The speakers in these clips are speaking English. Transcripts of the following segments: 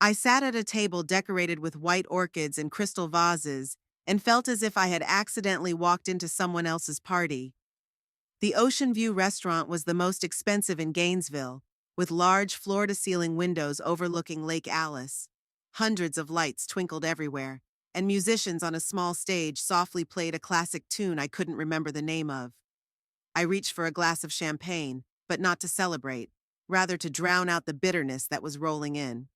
I sat at a table decorated with white orchids and crystal vases and felt as if I had accidentally walked into someone else's party. The Ocean View restaurant was the most expensive in Gainesville, with large floor-to-ceiling windows overlooking Lake Alice. Hundreds of lights twinkled everywhere, and musicians on a small stage softly played a classic tune I couldn't remember the name of. I reached for a glass of champagne, but not to celebrate, rather to drown out the bitterness that was rolling in.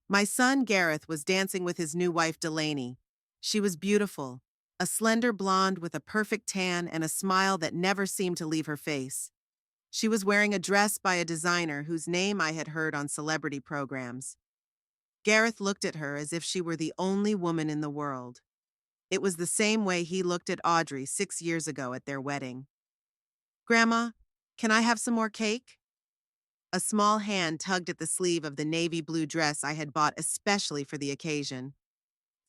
My son Gareth was dancing with his new wife Delaney. She was beautiful, a slender blonde with a perfect tan and a smile that never seemed to leave her face. She was wearing a dress by a designer whose name I had heard on celebrity programs. Gareth looked at her as if she were the only woman in the world. It was the same way he looked at Audrey 6 years ago at their wedding. "Grandma, can I have some more cake?" A small hand tugged at the sleeve of the navy blue dress I had bought especially for the occasion.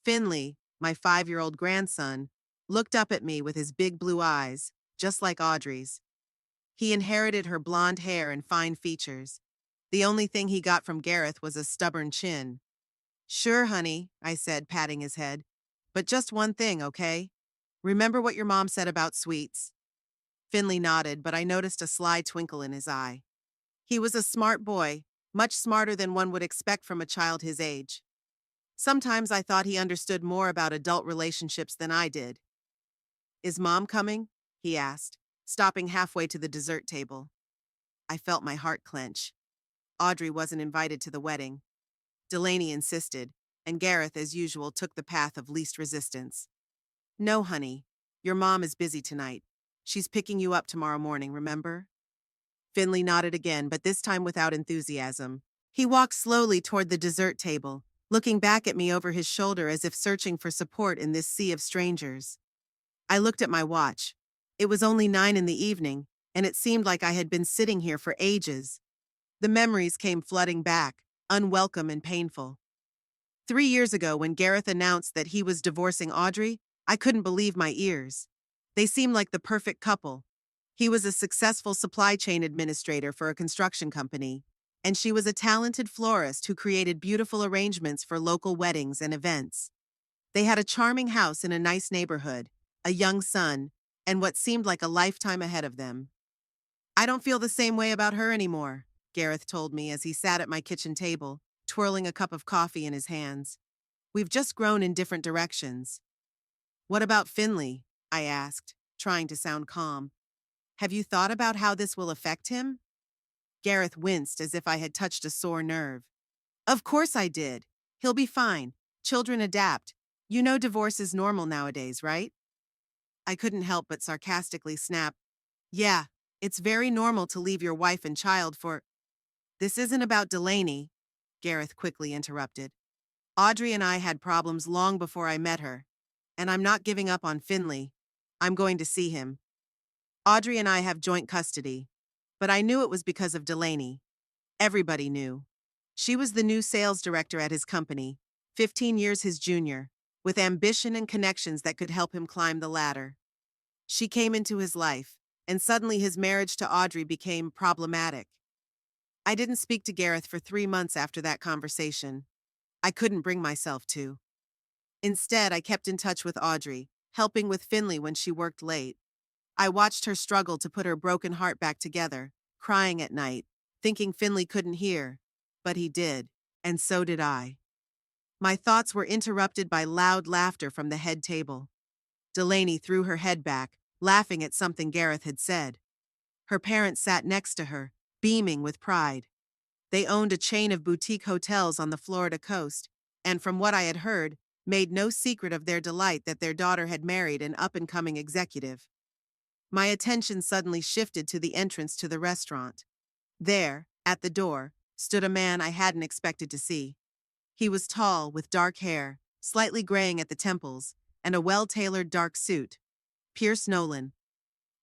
Finley, my 5-year-old grandson, looked up at me with his big blue eyes, just like Audrey's. He inherited her blonde hair and fine features. The only thing he got from Gareth was a stubborn chin. "Sure, honey," I said, patting his head. "But just one thing, okay? Remember what your mom said about sweets?" Finley nodded, but I noticed a sly twinkle in his eye. He was a smart boy, much smarter than one would expect from a child his age. Sometimes I thought he understood more about adult relationships than I did. "Is Mom coming?" he asked, stopping halfway to the dessert table. I felt my heart clench. Audrey wasn't invited to the wedding. Delaney insisted, and Gareth, as usual, took the path of least resistance. "No, honey. Your mom is busy tonight. She's picking you up tomorrow morning, remember?" Finley nodded again, but this time without enthusiasm. He walked slowly toward the dessert table, looking back at me over his shoulder as if searching for support in this sea of strangers. I looked at my watch. It was only 9 in the evening, and it seemed like I had been sitting here for ages. The memories came flooding back, unwelcome and painful. 3 years ago, when Gareth announced that he was divorcing Audrey, I couldn't believe my ears. They seemed like the perfect couple. He was a successful supply chain administrator for a construction company, and she was a talented florist who created beautiful arrangements for local weddings and events. They had a charming house in a nice neighborhood, a young son, and what seemed like a lifetime ahead of them. "I don't feel the same way about her anymore," Gareth told me as he sat at my kitchen table, twirling a cup of coffee in his hands. "We've just grown in different directions." "What about Finley?" I asked, trying to sound calm. "Have you thought about how this will affect him?" Gareth winced as if I had touched a sore nerve. "Of course I did. He'll be fine. Children adapt. You know divorce is normal nowadays, right?" I couldn't help but sarcastically snap, "Yeah, it's very normal to leave your wife and child for—" "This isn't about Delaney," Gareth quickly interrupted. "Audrey and I had problems long before I met her, and I'm not giving up on Finley. I'm going to see him. Audrey and I have joint custody, but I knew it was because of Delaney. Everybody knew. She was the new sales director at his company, 15 years his junior, with ambition and connections that could help him climb the ladder. She came into his life, and suddenly his marriage to Audrey became problematic. I didn't speak to Gareth for 3 months after that conversation. I couldn't bring myself to. Instead, I kept in touch with Audrey, helping with Finley when she worked late. I watched her struggle to put her broken heart back together, crying at night, thinking Finley couldn't hear. But he did, and so did I. My thoughts were interrupted by loud laughter from the head table. Delaney threw her head back, laughing at something Gareth had said. Her parents sat next to her, beaming with pride. They owned a chain of boutique hotels on the Florida coast, and from what I had heard, made no secret of their delight that their daughter had married an up-and-coming executive. My attention suddenly shifted to the entrance to the restaurant. There, at the door, stood a man I hadn't expected to see. He was tall, with dark hair, slightly graying at the temples, and a well-tailored dark suit. Pierce Nolan.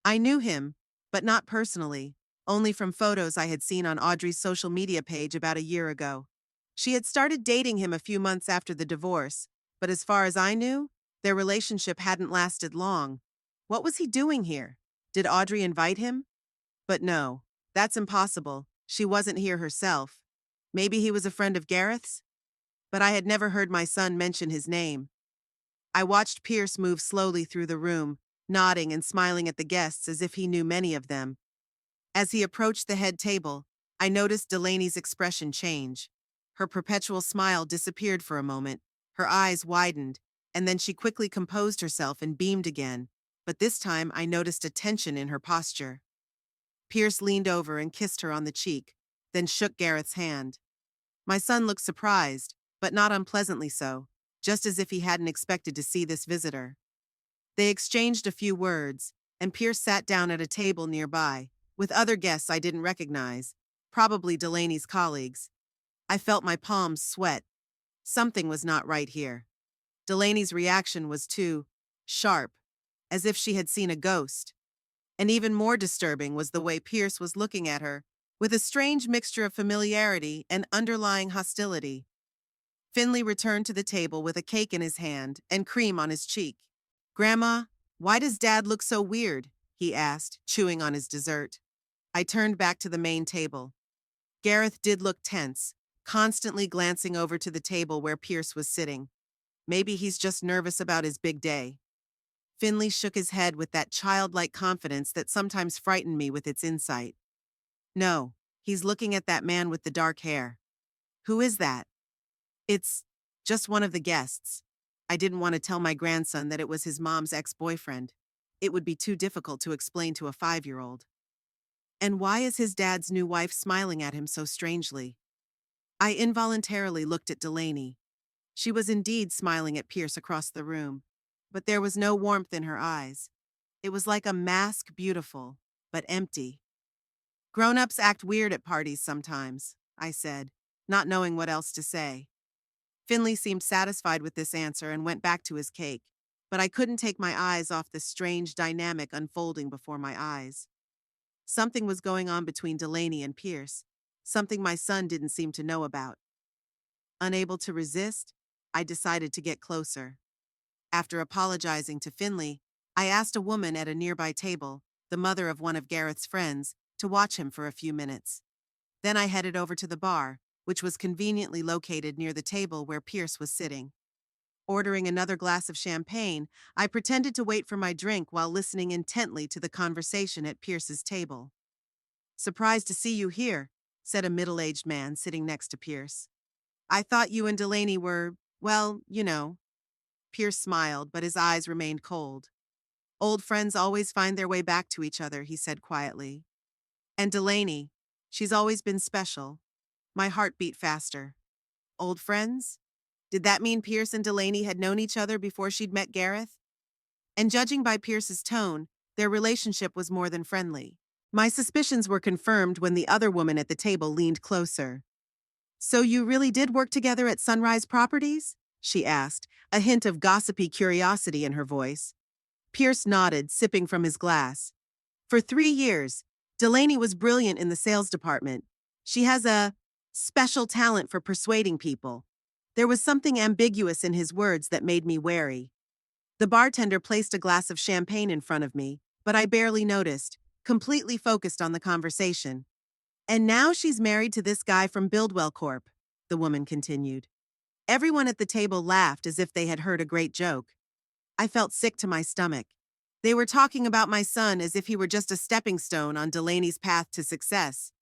I knew him, but not personally, only from photos I had seen on Audrey's social media page about a year ago. She had started dating him a few months after the divorce, but as far as I knew, their relationship hadn't lasted long. What was he doing here? Did Audrey invite him? But no, that's impossible. She wasn't here herself. Maybe he was a friend of Gareth's? but I had never heard my son mention his name. I watched Pierce move slowly through the room, nodding and smiling at the guests as if he knew many of them. As he approached the head table, I noticed Delaney's expression change. Her perpetual smile disappeared for a moment, her eyes widened, and then she quickly composed herself and beamed again. But this time I noticed a tension in her posture. Pierce leaned over and kissed her on the cheek, then shook Gareth's hand. My son looked surprised, but not unpleasantly so, just as if he hadn't expected to see this visitor. They exchanged a few words, and Pierce sat down at a table nearby, with other guests I didn't recognize, probably Delaney's colleagues. I felt my palms sweat. Something was not right here. Delaney's reaction was too sharp, as if she had seen a ghost. And even more disturbing was the way Pierce was looking at her, with a strange mixture of familiarity and underlying hostility. Finley returned to the table with a cake in his hand and cream on his cheek. "Grandma, why does Dad look so weird?" he asked, chewing on his dessert. I turned back to the main table. Gareth did look tense, constantly glancing over to the table where Pierce was sitting. Maybe he's just nervous about his big day. Finley shook his head with that childlike confidence that sometimes frightened me with its insight. "No, he's looking at that man with the dark hair." "Who is that?" "It's just one of the guests." I didn't want to tell my grandson that it was his mom's ex-boyfriend. It would be too difficult to explain to a 5-year-old. "And why is his dad's new wife smiling at him so strangely?" I involuntarily looked at Delaney. She was indeed smiling at Pierce across the room, but there was no warmth in her eyes. It was like a mask, beautiful, but empty. "Grown-ups act weird at parties sometimes," I said, not knowing what else to say. Finley seemed satisfied with this answer and went back to his cake, but I couldn't take my eyes off the strange dynamic unfolding before my eyes. Something was going on between Delaney and Pierce, something my son didn't seem to know about. Unable to resist, I decided to get closer. After apologizing to Finley, I asked a woman at a nearby table, the mother of one of Gareth's friends, to watch him for a few minutes. Then I headed over to the bar, which was conveniently located near the table where Pierce was sitting. Ordering another glass of champagne, I pretended to wait for my drink while listening intently to the conversation at Pierce's table. "Surprised to see you here," said a middle-aged man sitting next to Pierce. "I thought you and Delaney were, well, you know." Pierce smiled, but his eyes remained cold. "Old friends always find their way back to each other," he said quietly. "And Delaney, she's always been special." My heart beat faster. Old friends? Did that mean Pierce and Delaney had known each other before she'd met Gareth? And judging by Pierce's tone, their relationship was more than friendly. My suspicions were confirmed when the other woman at the table leaned closer. "So you really did work together at Sunrise Properties?" she asked, a hint of gossipy curiosity in her voice. Pierce nodded, sipping from his glass. "For 3 years, Delaney was brilliant in the sales department. She has a special talent for persuading people." There was something ambiguous in his words that made me wary. The bartender placed a glass of champagne in front of me, but I barely noticed, completely focused on the conversation. "And now she's married to this guy from Buildwell Corp," the woman continued. Everyone at the table laughed as if they had heard a great joke. I felt sick to my stomach. They were talking about my son as if he were just a stepping stone on Delaney's path to success.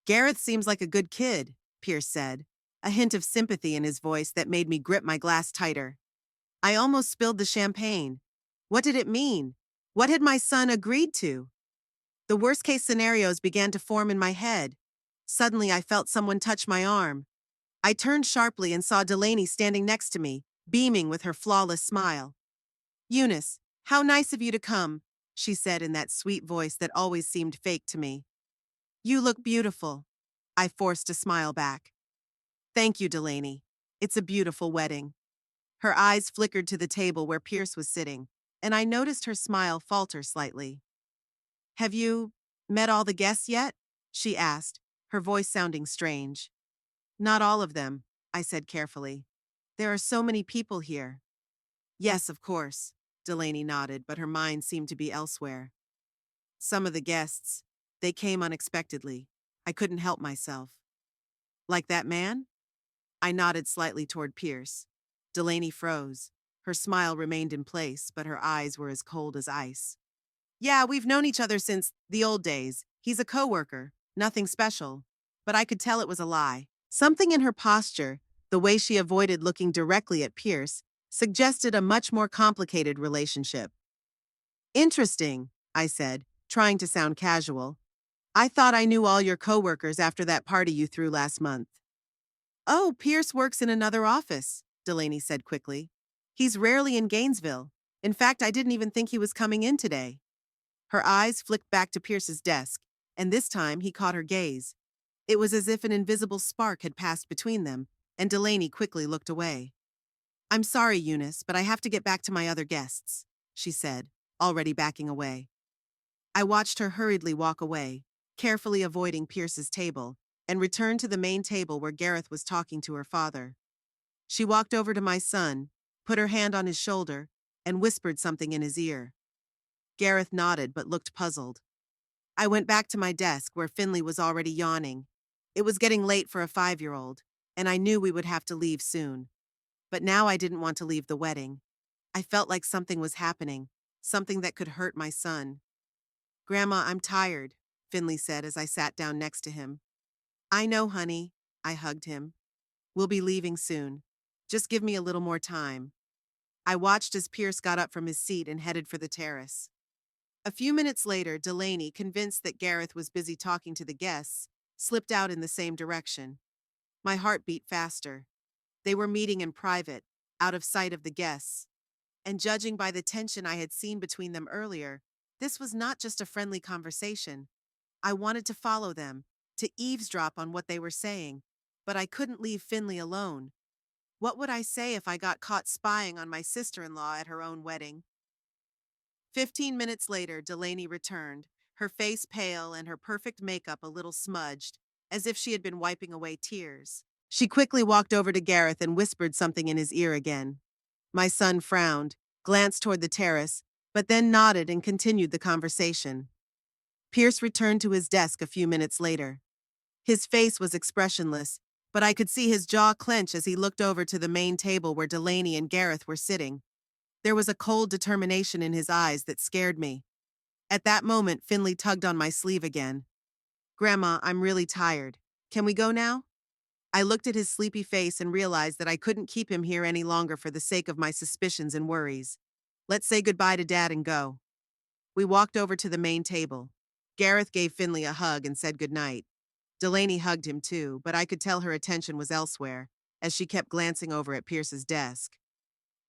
"Gareth seems like a good kid," Pierce said, a hint of sympathy in his voice that made me grip my glass tighter. I almost spilled the champagne. What did it mean? What had my son agreed to? The worst-case scenarios began to form in my head. Suddenly, I felt someone touch my arm. I turned sharply and saw Delaney standing next to me, beaming with her flawless smile. "Eunice, how nice of you to come," she said in that sweet voice that always seemed fake to me. "You look beautiful." I forced a smile back. "Thank you, Delaney. It's a beautiful wedding." Her eyes flickered to the table where Pierce was sitting, and I noticed her smile falter slightly. "Have you met all the guests yet?" she asked, her voice sounding strange. "Not all of them," I said carefully. "There are so many people here." "Yes, of course," Delaney nodded, but her mind seemed to be elsewhere. "Some of the guests, they came unexpectedly. I couldn't help myself." "Like that man?" I nodded slightly toward Pierce. Delaney froze. Her smile remained in place, but her eyes were as cold as ice. Yeah, we've known each other since the old days. He's a coworker. Nothing special. But I could tell it was a lie. Something in her posture, the way she avoided looking directly at Pierce, suggested a much more complicated relationship. Interesting, I said, trying to sound casual. I thought I knew all your coworkers after that party you threw last month. Oh, Pierce works in another office, Delaney said quickly. He's rarely in Gainesville. In fact, I didn't even think he was coming in today. Her eyes flicked back to Pierce's desk, and this time he caught her gaze. It was as if an invisible spark had passed between them, and Delaney quickly looked away. I'm sorry, Eunice, but I have to get back to my other guests, she said, already backing away. I watched her hurriedly walk away, carefully avoiding Pierce's table, and returned to the main table where Gareth was talking to her father. She walked over to my son, put her hand on his shoulder, and whispered something in his ear. Gareth nodded but looked puzzled. I went back to my desk where Finley was already yawning. It was getting late for a 5-year-old, and I knew we would have to leave soon. But now I didn't want to leave the wedding. I felt like something was happening, something that could hurt my son. Grandma, I'm tired, Finley said as I sat down next to him. I know, honey, I hugged him. We'll be leaving soon. Just give me a little more time. I watched as Pierce got up from his seat and headed for the terrace. A few minutes later, Delaney, convinced that Gareth was busy talking to the guests, slipped out in the same direction. My heart beat faster. They were meeting in private, out of sight of the guests. And judging by the tension I had seen between them earlier, this was not just a friendly conversation. I wanted to follow them, to eavesdrop on what they were saying, but I couldn't leave Finley alone. What would I say if I got caught spying on my sister-in-law at her own wedding? 15 minutes later, Delaney returned, her face pale and her perfect makeup a little smudged, as if she had been wiping away tears. She quickly walked over to Gareth and whispered something in his ear again. My son frowned, glanced toward the terrace, but then nodded and continued the conversation. Pierce returned to his desk a few minutes later. His face was expressionless, but I could see his jaw clench as he looked over to the main table where Delaney and Gareth were sitting. There was a cold determination in his eyes that scared me. At that moment, Finley tugged on my sleeve again. Grandma, I'm really tired. Can we go now? I looked at his sleepy face and realized that I couldn't keep him here any longer for the sake of my suspicions and worries. Let's say goodbye to Dad and go. We walked over to the main table. Gareth gave Finley a hug and said goodnight. Delaney hugged him too, but I could tell her attention was elsewhere, as she kept glancing over at Pierce's desk.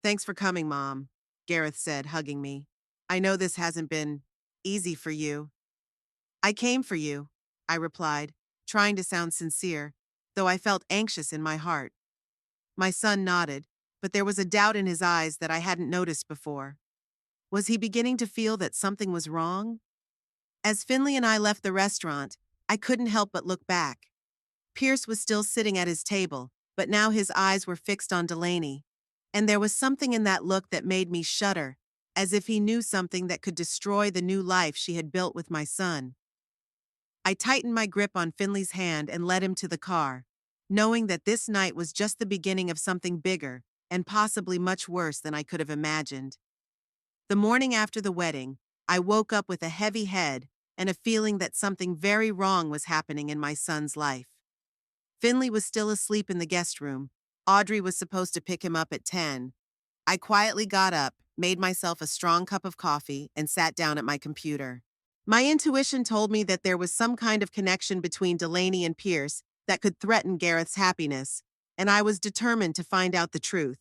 Thanks for coming, Mom, Gareth said, hugging me. I know this hasn't been easy for you. I came for you, I replied, trying to sound sincere, though I felt anxious in my heart. My son nodded, but there was a doubt in his eyes that I hadn't noticed before. Was he beginning to feel that something was wrong? As Finley and I left the restaurant, I couldn't help but look back. Pierce was still sitting at his table, but now his eyes were fixed on Delaney. And there was something in that look that made me shudder, as if he knew something that could destroy the new life she had built with my son. I tightened my grip on Finley's hand and led him to the car, knowing that this night was just the beginning of something bigger and possibly much worse than I could have imagined. The morning after the wedding, I woke up with a heavy head and a feeling that something very wrong was happening in my son's life. Finley was still asleep in the guest room. Audrey was supposed to pick him up at 10. I quietly got up, made myself a strong cup of coffee, and sat down at my computer. My intuition told me that there was some kind of connection between Delaney and Pierce that could threaten Gareth's happiness, and I was determined to find out the truth.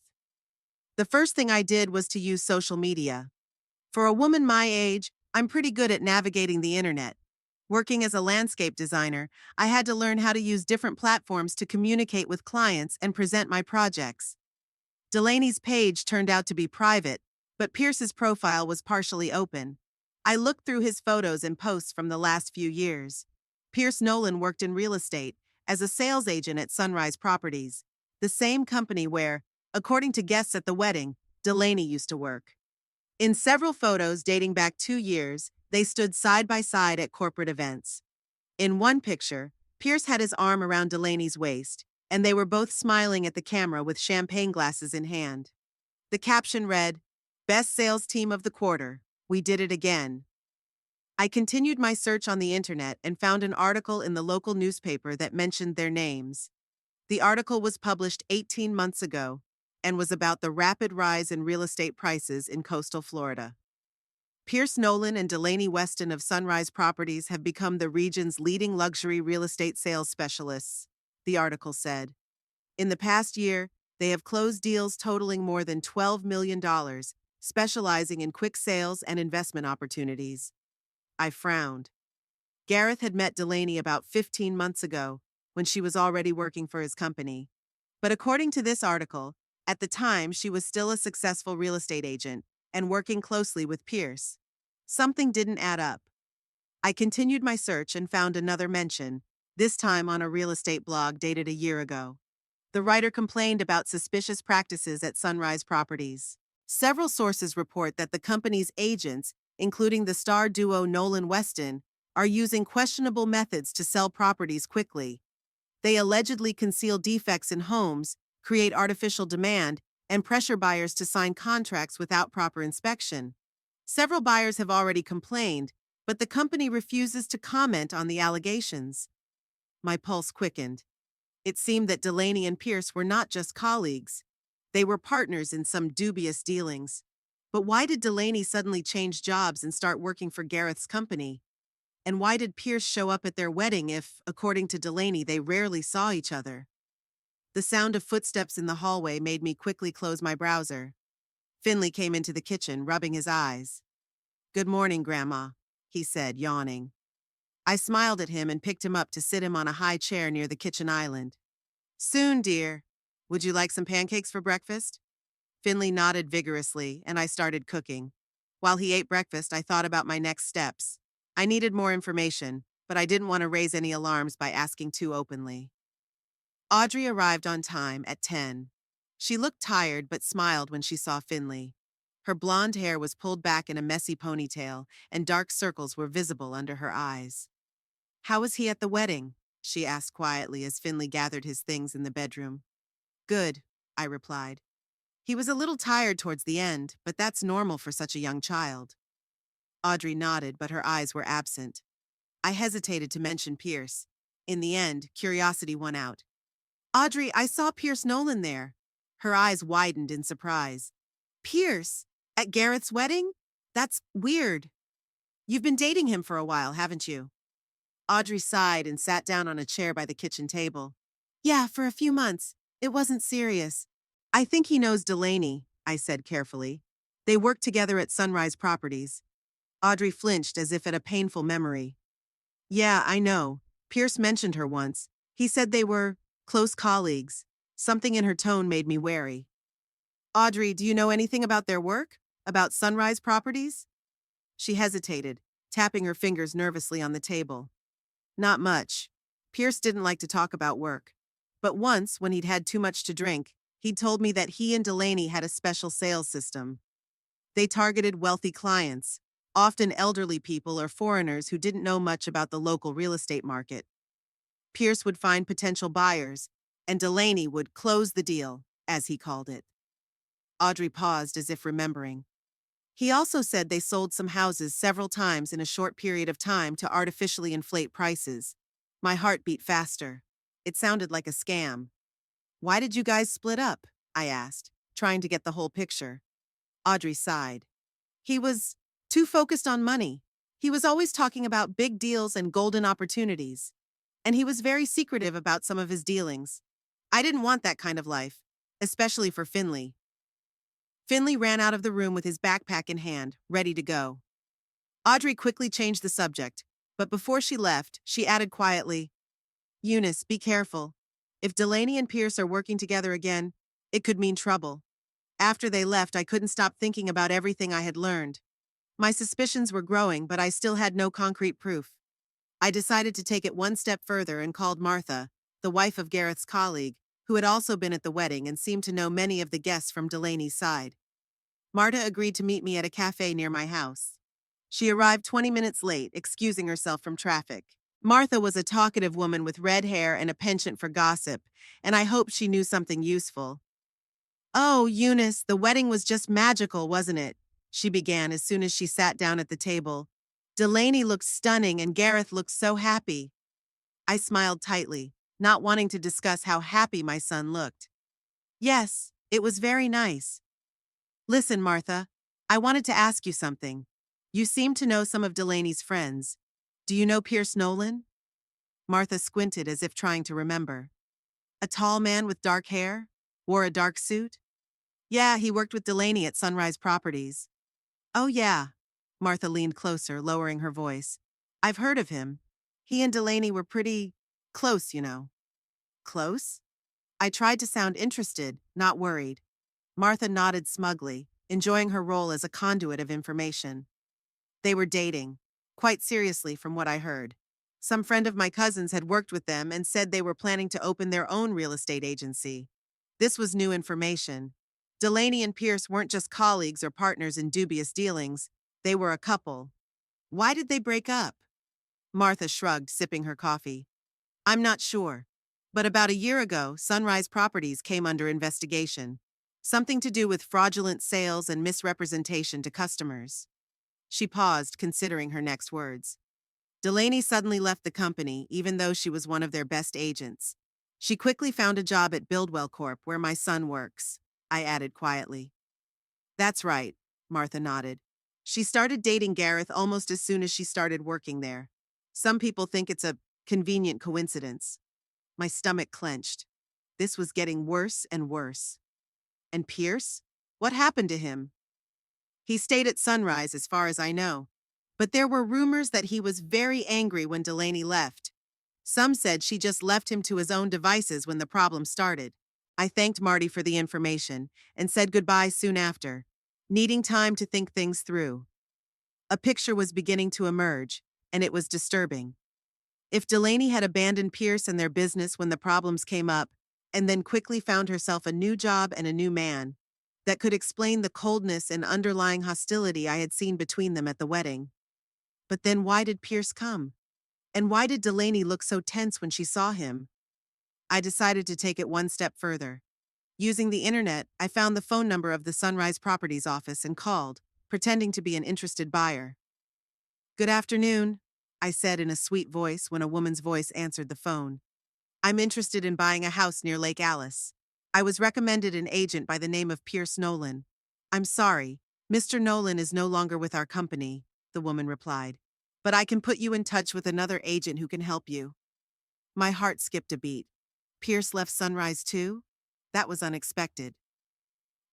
The first thing I did was to use social media. For a woman my age, I'm pretty good at navigating the internet. Working as a landscape designer, I had to learn how to use different platforms to communicate with clients and present my projects. Delaney's page turned out to be private, but Pierce's profile was partially open. I looked through his photos and posts from the last few years. Pierce Nolan worked in real estate as a sales agent at Sunrise Properties, the same company where, according to guests at the wedding, Delaney used to work. In several photos dating back 2 years, they stood side by side at corporate events. In one picture, Pierce had his arm around Delaney's waist, and they were both smiling at the camera with champagne glasses in hand. The caption read, "Best sales team of the quarter. We did it again." I continued my search on the internet and found an article in the local newspaper that mentioned their names. The article was published 18 months ago and was about the rapid rise in real estate prices in coastal Florida. Pierce Nolan and Delaney Weston of Sunrise Properties have become the region's leading luxury real estate sales specialists, the article said. In the past year, they have closed deals totaling more than $12 million, specializing in quick sales and investment opportunities. I frowned. Gareth had met Delaney about 15 months ago, when she was already working for his company. But according to this article, at the time she was still a successful real estate agent and working closely with Pierce. Something didn't add up. I continued my search and found another mention, this time on a real estate blog dated a year ago. The writer complained about suspicious practices at Sunrise Properties. Several sources report that the company's agents, including the star duo Nolan Weston, are using questionable methods to sell properties quickly. They allegedly conceal defects in homes, create artificial demand, and pressure buyers to sign contracts without proper inspection. Several buyers have already complained, but the company refuses to comment on the allegations. My pulse quickened. It seemed that Delaney and Pierce were not just colleagues. They were partners in some dubious dealings. But why did Delaney suddenly change jobs and start working for Gareth's company? And why did Pierce show up at their wedding if, according to Delaney, they rarely saw each other? The sound of footsteps in the hallway made me quickly close my browser. Finley came into the kitchen, rubbing his eyes. "Good morning, Grandma," he said, yawning. I smiled at him and picked him up to sit him on a high chair near the kitchen island. "Soon, dear. Would you like some pancakes for breakfast?" Finley nodded vigorously, and I started cooking. While he ate breakfast, I thought about my next steps. I needed more information, but I didn't want to raise any alarms by asking too openly. Audrey arrived on time at 10. She looked tired but smiled when she saw Finley. Her blonde hair was pulled back in a messy ponytail, and dark circles were visible under her eyes. "How was he at the wedding?" she asked quietly as Finley gathered his things in the bedroom. "Good," I replied. "He was a little tired towards the end, but that's normal for such a young child." Audrey nodded, but her eyes were absent. I hesitated to mention Pierce. In the end, curiosity won out. "Audrey, I saw Pierce Nolan there." Her eyes widened in surprise. "Pierce? At Gareth's wedding? That's weird. You've been dating him for a while, haven't you?" Audrey sighed and sat down on a chair by the kitchen table. "Yeah, for a few months. It wasn't serious." "I think he knows Delaney," I said carefully. "They worked together at Sunrise Properties." Audrey flinched as if at a painful memory. "Yeah, I know. Pierce mentioned her once. He said they were close colleagues." Something in her tone made me wary. "Audrey, do you know anything about their work? About Sunrise Properties?" She hesitated, tapping her fingers nervously on the table. "Not much. Pierce didn't like to talk about work. But once, when he'd had too much to drink, he'd told me that he and Delaney had a special sales system. They targeted wealthy clients, often elderly people or foreigners who didn't know much about the local real estate market. Pierce would find potential buyers, and Delaney would close the deal, as he called it." Audrey paused as if remembering. "He also said they sold some houses several times in a short period of time to artificially inflate prices." My heart beat faster. It sounded like a scam. "Why did you guys split up?" I asked, trying to get the whole picture. Audrey sighed. "He was too focused on money. He was always talking about big deals and golden opportunities. And he was very secretive about some of his dealings. I didn't want that kind of life, especially for Finley." Finley ran out of the room with his backpack in hand, ready to go. Audrey quickly changed the subject, but before she left, she added quietly, "Eunice, be careful. If Delaney and Pierce are working together again, it could mean trouble." After they left, I couldn't stop thinking about everything I had learned. My suspicions were growing, but I still had no concrete proof. I decided to take it one step further and called Martha, the wife of Gareth's colleague, who had also been at the wedding and seemed to know many of the guests from Delaney's side. Marta agreed to meet me at a cafe near my house. She arrived 20 minutes late, excusing herself from traffic. Martha was a talkative woman with red hair and a penchant for gossip, and I hoped she knew something useful. "Oh, Eunice, the wedding was just magical, wasn't it?" she began as soon as she sat down at the table. "Delaney looked stunning and Gareth looked so happy." I smiled tightly, not wanting to discuss how happy my son looked. "Yes, it was very nice. Listen, Martha, I wanted to ask you something. You seem to know some of Delaney's friends. Do you know Pierce Nolan?" Martha squinted as if trying to remember. "A tall man with dark hair? Wore a dark suit?" "Yeah, he worked with Delaney at Sunrise Properties." "Oh, yeah." Martha leaned closer, lowering her voice. "I've heard of him. He and Delaney were pretty close, you know." "Close?" I tried to sound interested, not worried. Martha nodded smugly, enjoying her role as a conduit of information. "They were dating. Quite seriously, from what I heard. Some friend of my cousin's had worked with them and said they were planning to open their own real estate agency. This was new information. Delaney and Pierce weren't just colleagues or partners in dubious dealings, they were a couple." "Why did they break up?" Martha shrugged, sipping her coffee. "I'm not sure. But about a year ago, Sunrise Properties came under investigation. Something to do with fraudulent sales and misrepresentation to customers." She paused, considering her next words. "Delaney suddenly left the company, even though she was one of their best agents. She quickly found a job at Buildwell Corp, where my son works," I added quietly. "That's right," Martha nodded. "She started dating Gareth almost as soon as she started working there. Some people think it's a convenient coincidence." My stomach clenched. This was getting worse and worse. "And Pierce? What happened to him?" "He stayed at Sunrise as far as I know. But there were rumors that he was very angry when Delaney left. Some said she just left him to his own devices when the problem started." I thanked Marty for the information and said goodbye soon after, needing time to think things through. A picture was beginning to emerge, and it was disturbing. If Delaney had abandoned Pierce and their business when the problems came up, and then quickly found herself a new job and a new man, that could explain the coldness and underlying hostility I had seen between them at the wedding. But then why did Pierce come? And why did Delaney look so tense when she saw him? I decided to take it one step further. Using the internet, I found the phone number of the Sunrise Properties office and called, pretending to be an interested buyer. "Good afternoon," I said in a sweet voice when a woman's voice answered the phone. "I'm interested in buying a house near Lake Alice. I was recommended an agent by the name of Pierce Nolan." "I'm sorry, Mr. Nolan is no longer with our company," the woman replied. "But I can put you in touch with another agent who can help you." My heart skipped a beat. Pierce left Sunrise too? That was unexpected.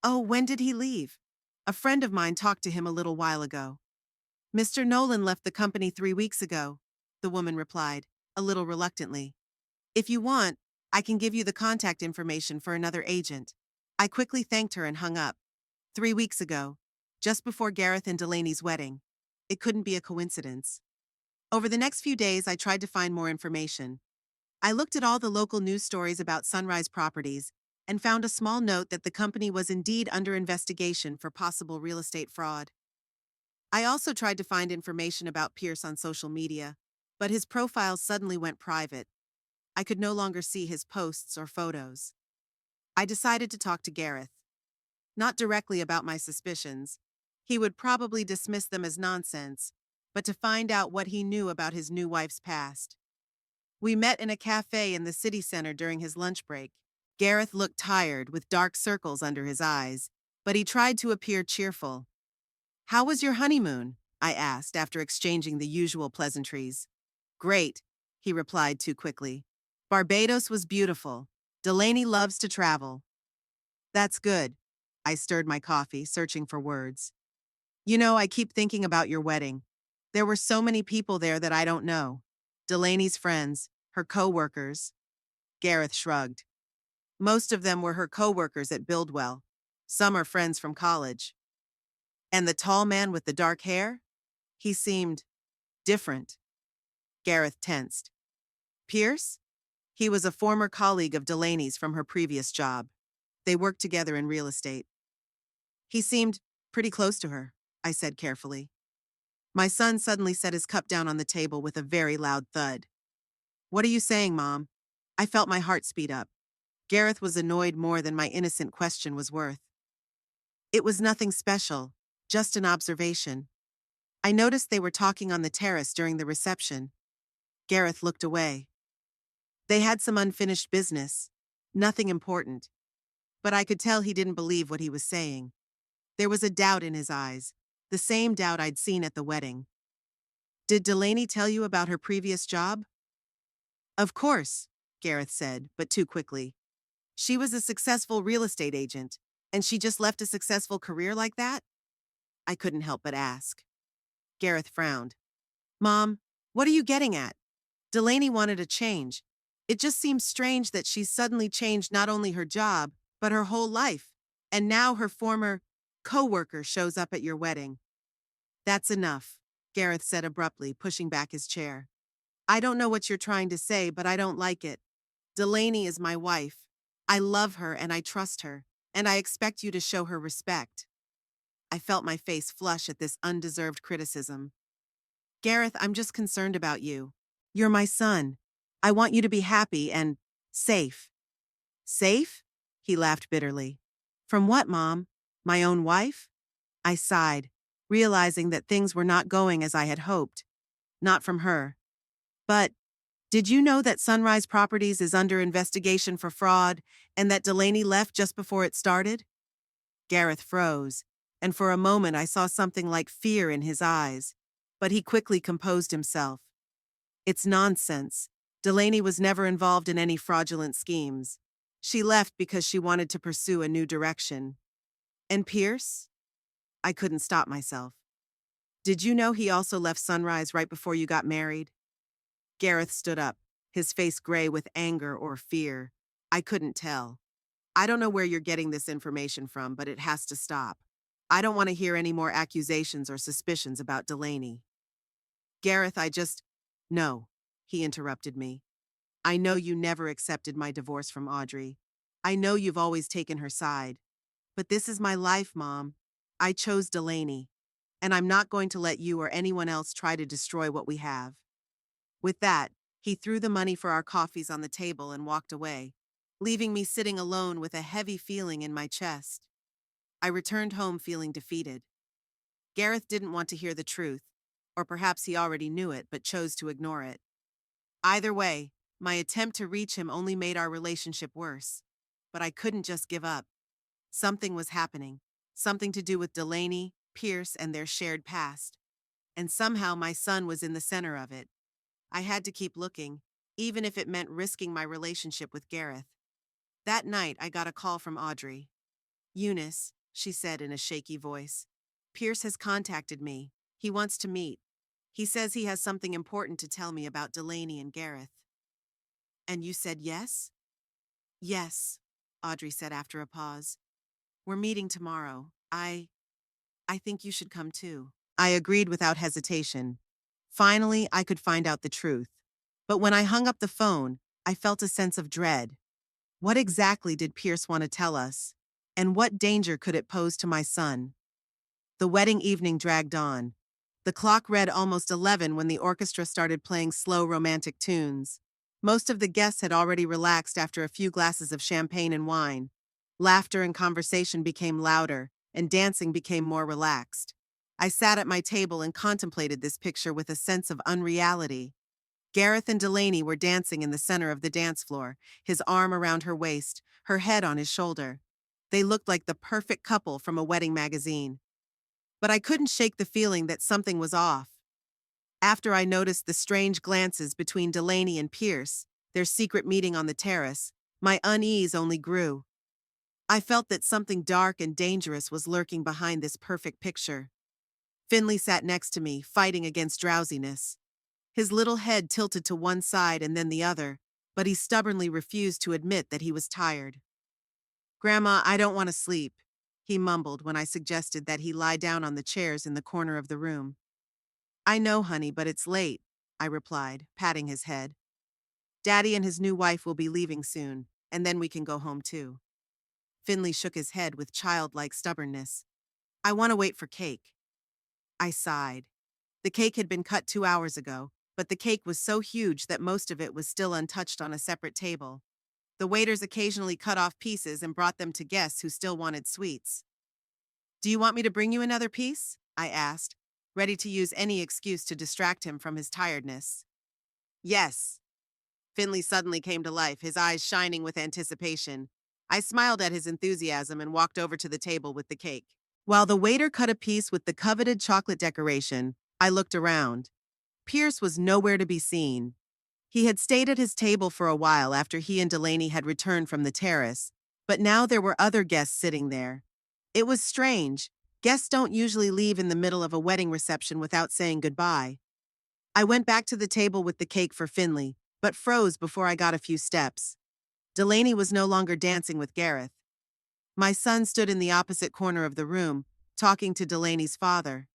"Oh, when did he leave?" "A friend of mine talked to him a little while ago." "Mr. Nolan left the company 3 weeks ago," the woman replied, a little reluctantly. "If you want, I can give you the contact information for another agent." I quickly thanked her and hung up. 3 weeks ago, just before Gareth and Delaney's wedding. It couldn't be a coincidence. Over the next few days, I tried to find more information. I looked at all the local news stories about Sunrise Properties and found a small note that the company was indeed under investigation for possible real estate fraud. I also tried to find information about Pierce on social media, but his profile suddenly went private. I could no longer see his posts or photos. I decided to talk to Gareth. Not directly about my suspicions. He would probably dismiss them as nonsense, but to find out what he knew about his new wife's past. We met in a cafe in the city center during his lunch break. Gareth looked tired, with dark circles under his eyes, but he tried to appear cheerful. "How was your honeymoon?" I asked after exchanging the usual pleasantries. "Great," he replied too quickly. "Barbados was beautiful. Delaney loves to travel." "That's good." I stirred my coffee, searching for words. "You know, I keep thinking about your wedding. There were so many people there that I don't know. Delaney's friends, her co-workers." Gareth shrugged. "Most of them were her co-workers at Buildwell. Some are friends from college." "And the tall man with the dark hair? He seemed different." Gareth tensed. "Pierce? He was a former colleague of Delaney's from her previous job. They worked together in real estate. He seemed pretty close to her," I said carefully. My son suddenly set his cup down on the table with a very loud thud. What are you saying, Mom? I felt my heart speed up. Gareth was annoyed more than my innocent question was worth. It was nothing special, just an observation. I noticed they were talking on the terrace during the reception. Gareth looked away. They had some unfinished business. Nothing important. But I could tell he didn't believe what he was saying. There was a doubt in his eyes, the same doubt I'd seen at the wedding. Did Delaney tell you about her previous job? Of course, Gareth said, but too quickly. She was a successful real estate agent, and she just left a successful career like that? I couldn't help but ask. Gareth frowned. Mom, what are you getting at? Delaney wanted a change. It just seems strange that she's suddenly changed not only her job, but her whole life. And now her former co-worker shows up at your wedding. That's enough, Gareth said abruptly, pushing back his chair. I don't know what you're trying to say, but I don't like it. Delaney is my wife. I love her and I trust her, and I expect you to show her respect. I felt my face flush at this undeserved criticism. Gareth, I'm just concerned about you. You're my son. I want you to be happy and safe. Safe? He laughed bitterly. From what, Mom? My own wife? I sighed, realizing that things were not going as I had hoped. Not from her. But, did you know that Sunrise Properties is under investigation for fraud and that Delaney left just before it started? Gareth froze, and for a moment I saw something like fear in his eyes, but he quickly composed himself. It's nonsense. Delaney was never involved in any fraudulent schemes. She left because she wanted to pursue a new direction. And Pierce? I couldn't stop myself. Did you know he also left Sunrise right before you got married? Gareth stood up, his face gray with anger or fear. I couldn't tell. I don't know where you're getting this information from, but it has to stop. I don't want to hear any more accusations or suspicions about Delaney. Gareth, No, he interrupted me. I know you never accepted my divorce from Audrey. I know you've always taken her side. But this is my life, Mom. I chose Delaney, and I'm not going to let you or anyone else try to destroy what we have. With that, he threw the money for our coffees on the table and walked away, leaving me sitting alone with a heavy feeling in my chest. I returned home feeling defeated. Gareth didn't want to hear the truth, or perhaps he already knew it but chose to ignore it. Either way, my attempt to reach him only made our relationship worse. But I couldn't just give up. Something was happening, something to do with Delaney, Pierce, and their shared past. And somehow my son was in the center of it. I had to keep looking, even if it meant risking my relationship with Gareth. That night, I got a call from Audrey. Eunice, she said in a shaky voice. Pierce has contacted me. He wants to meet. He says he has something important to tell me about Delaney and Gareth. And you said yes? Yes, Audrey said after a pause. We're meeting tomorrow. I think you should come too. I agreed without hesitation. Finally, I could find out the truth. But when I hung up the phone, I felt a sense of dread. What exactly did Pierce want to tell us? And what danger could it pose to my son? The wedding evening dragged on. The clock read almost 11 when the orchestra started playing slow romantic tunes. Most of the guests had already relaxed after a few glasses of champagne and wine. Laughter and conversation became louder, and dancing became more relaxed. I sat at my table and contemplated this picture with a sense of unreality. Gareth and Delaney were dancing in the center of the dance floor, his arm around her waist, her head on his shoulder. They looked like the perfect couple from a wedding magazine. But I couldn't shake the feeling that something was off. After I noticed the strange glances between Delaney and Pierce, their secret meeting on the terrace, my unease only grew. I felt that something dark and dangerous was lurking behind this perfect picture. Finley sat next to me, fighting against drowsiness. His little head tilted to one side and then the other, but he stubbornly refused to admit that he was tired. Grandma, I don't want to sleep, he mumbled when I suggested that he lie down on the chairs in the corner of the room. I know, honey, but it's late, I replied, patting his head. Daddy and his new wife will be leaving soon, and then we can go home too. Finley shook his head with childlike stubbornness. I want to wait for cake. I sighed. The cake had been cut 2 hours ago, but the cake was so huge that most of it was still untouched on a separate table. The waiters occasionally cut off pieces and brought them to guests who still wanted sweets. "Do you want me to bring you another piece?" I asked, ready to use any excuse to distract him from his tiredness. "Yes." Finley suddenly came to life, his eyes shining with anticipation. I smiled at his enthusiasm and walked over to the table with the cake. While the waiter cut a piece with the coveted chocolate decoration, I looked around. Pierce was nowhere to be seen. He had stayed at his table for a while after he and Delaney had returned from the terrace, but now there were other guests sitting there. It was strange. Guests don't usually leave in the middle of a wedding reception without saying goodbye. I went back to the table with the cake for Finley, but froze before I got a few steps. Delaney was no longer dancing with Gareth. My son stood in the opposite corner of the room, talking to Delaney's father,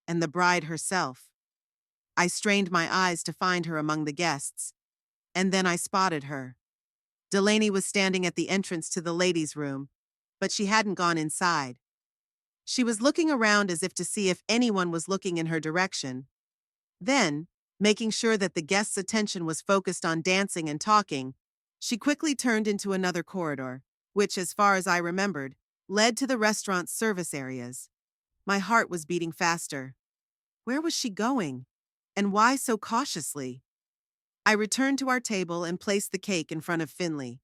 and the bride herself. I strained my eyes to find her among the guests, and then I spotted her. Delaney was standing at the entrance to the ladies' room, but she hadn't gone inside. She was looking around as if to see if anyone was looking in her direction. Then, making sure that the guests' attention was focused on dancing and talking, she quickly turned into another corridor, which, as far as I remembered, led to the restaurant's service areas. My heart was beating faster. Where was she going? And why so cautiously? I returned to our table and placed the cake in front of Finley.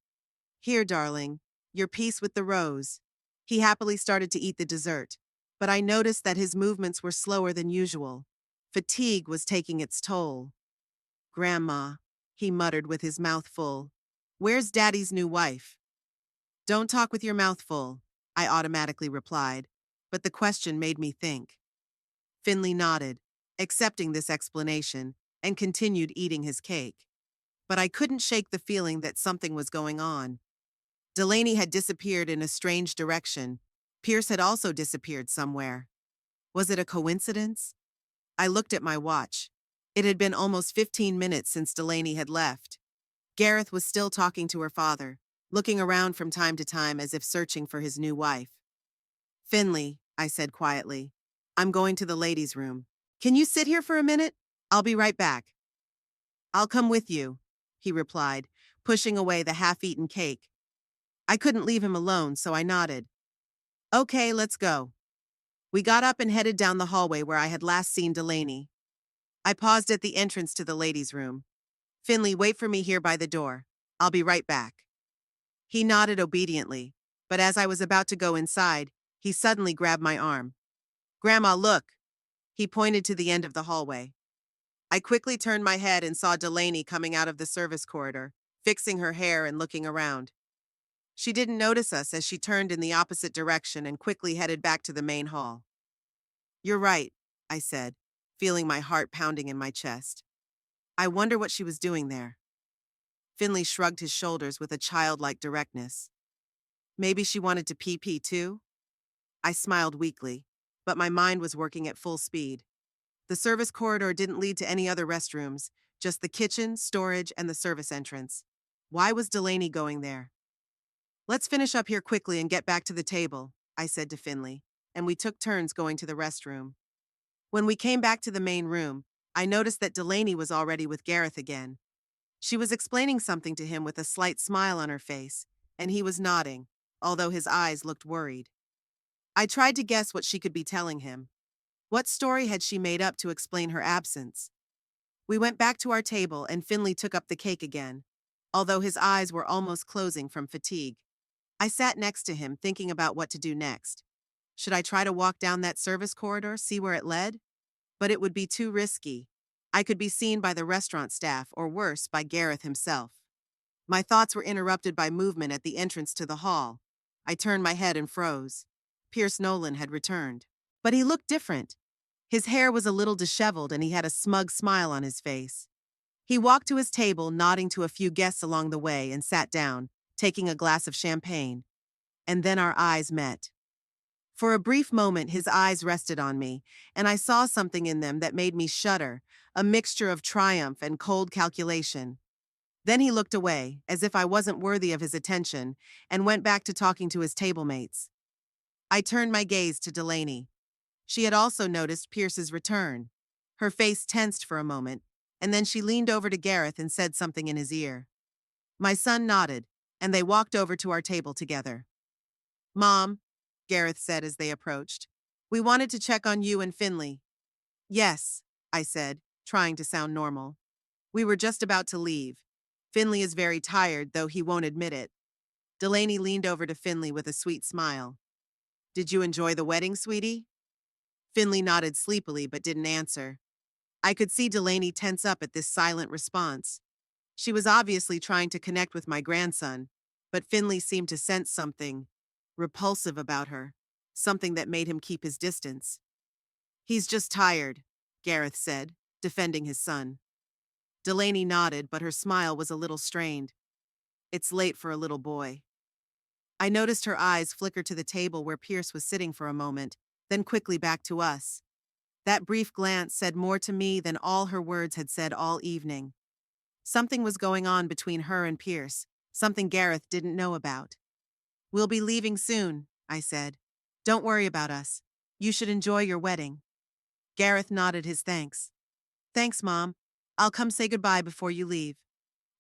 "Here, darling, your piece with the rose." He happily started to eat the dessert, but I noticed that his movements were slower than usual. Fatigue was taking its toll. "Grandma," he muttered with his mouth full. "Where's Daddy's new wife?" "Don't talk with your mouth full," I automatically replied, but the question made me think. Finley nodded, accepting this explanation, and continued eating his cake. But I couldn't shake the feeling that something was going on. Delaney had disappeared in a strange direction. Pierce had also disappeared somewhere. Was it a coincidence? I looked at my watch. It had been almost 15 minutes since Delaney had left. Gareth was still talking to her father, looking around from time to time as if searching for his new wife. "Finley," I said quietly, "I'm going to the ladies' room. Can you sit here for a minute? I'll be right back." "I'll come with you," he replied, pushing away the half-eaten cake. I couldn't leave him alone, so I nodded. "Okay, let's go." We got up and headed down the hallway where I had last seen Delaney. I paused at the entrance to the ladies' room. "Finley, wait for me here by the door. I'll be right back." He nodded obediently, but as I was about to go inside, he suddenly grabbed my arm. "Grandma, look." He pointed to the end of the hallway. I quickly turned my head and saw Delaney coming out of the service corridor, fixing her hair and looking around. She didn't notice us as she turned in the opposite direction and quickly headed back to the main hall. "You're right," I said, feeling my heart pounding in my chest. I wonder what she was doing there. Finley shrugged his shoulders with a childlike directness. "Maybe she wanted to pee too?" I smiled weakly, but my mind was working at full speed. The service corridor didn't lead to any other restrooms, just the kitchen, storage, and the service entrance. Why was Delaney going there? "Let's finish up here quickly and get back to the table," I said to Finley, and we took turns going to the restroom. When we came back to the main room, I noticed that Delaney was already with Gareth again. She was explaining something to him with a slight smile on her face, and he was nodding, although his eyes looked worried. I tried to guess what she could be telling him. What story had she made up to explain her absence? We went back to our table and Finley took up the cake again, although his eyes were almost closing from fatigue. I sat next to him, thinking about what to do next. Should I try to walk down that service corridor, see where it led? But it would be too risky. I could be seen by the restaurant staff, or worse, by Gareth himself. My thoughts were interrupted by movement at the entrance to the hall. I turned my head and froze. Pierce Nolan had returned. But he looked different. His hair was a little disheveled and he had a smug smile on his face. He walked to his table, nodding to a few guests along the way, and sat down, taking a glass of champagne. And then our eyes met. For a brief moment, his eyes rested on me, and I saw something in them that made me shudder, a mixture of triumph and cold calculation. Then he looked away, as if I wasn't worthy of his attention, and went back to talking to his table mates. I turned my gaze to Delaney. She had also noticed Pierce's return. Her face tensed for a moment, and then she leaned over to Gareth and said something in his ear. My son nodded, and they walked over to our table together. Mom, Gareth said as they approached, we wanted to check on you and Finley. Yes, I said, trying to sound normal. We were just about to leave. Finley is very tired, though he won't admit it. Delaney leaned over to Finley with a sweet smile. Did you enjoy the wedding, sweetie? Finley nodded sleepily but didn't answer. I could see Delaney tense up at this silent response. She was obviously trying to connect with my grandson, but Finley seemed to sense something repulsive about her, something that made him keep his distance. He's just tired, Gareth said, defending his son. Delaney nodded, but her smile was a little strained. It's late for a little boy. I noticed her eyes flicker to the table where Pierce was sitting for a moment, then quickly back to us. That brief glance said more to me than all her words had said all evening. Something was going on between her and Pierce, something Gareth didn't know about. We'll be leaving soon, I said. Don't worry about us. You should enjoy your wedding. Gareth nodded his thanks. Thanks, Mom. I'll come say goodbye before you leave.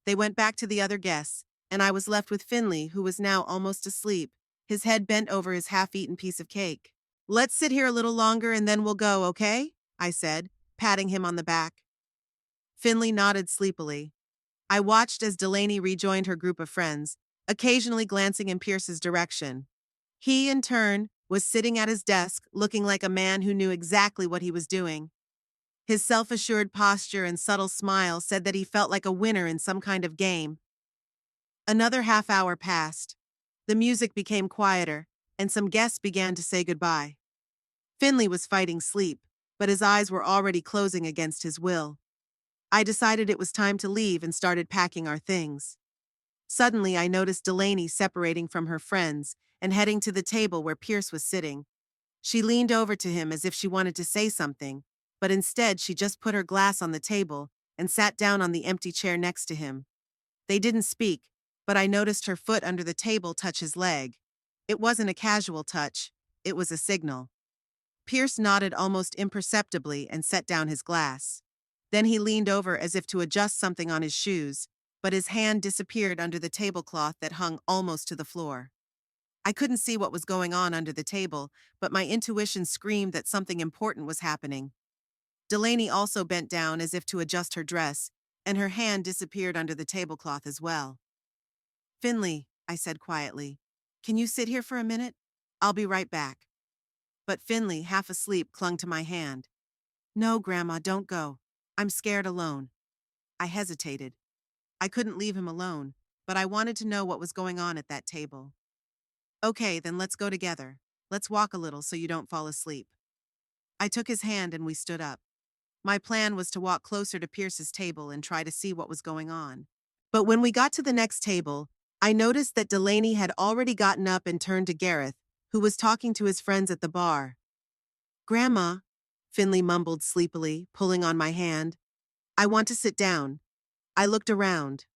They went back to the other guests, and I was left with Finley, who was now almost asleep, his head bent over his half-eaten piece of cake. Let's sit here a little longer and then we'll go, okay? I said, patting him on the back. Finley nodded sleepily. I watched as Delaney rejoined her group of friends, occasionally glancing in Pierce's direction. He, in turn, was sitting at his desk, looking like a man who knew exactly what he was doing. His self-assured posture and subtle smile said that he felt like a winner in some kind of game. Another half hour passed. The music became quieter, and some guests began to say goodbye. Finley was fighting sleep, but his eyes were already closing against his will. I decided it was time to leave and started packing our things. Suddenly, I noticed Delaney separating from her friends and heading to the table where Pierce was sitting. She leaned over to him as if she wanted to say something, but instead she just put her glass on the table and sat down on the empty chair next to him. They didn't speak, but I noticed her foot under the table touch his leg. It wasn't a casual touch, it was a signal. Pierce nodded almost imperceptibly and set down his glass. Then he leaned over as if to adjust something on his shoes, but his hand disappeared under the tablecloth that hung almost to the floor. I couldn't see what was going on under the table, but my intuition screamed that something important was happening. Delaney also bent down as if to adjust her dress, and her hand disappeared under the tablecloth as well. Finley, I said quietly, can you sit here for a minute? I'll be right back. But Finley, half asleep, clung to my hand. No, Grandma, don't go. I'm scared alone. I hesitated. I couldn't leave him alone, but I wanted to know what was going on at that table. Okay, then let's go together. Let's walk a little so you don't fall asleep. I took his hand and we stood up. My plan was to walk closer to Pierce's table and try to see what was going on. But when we got to the next table, I noticed that Delaney had already gotten up and turned to Gareth, who was talking to his friends at the bar. Grandma, Finley mumbled sleepily, pulling on my hand. I want to sit down. I looked around.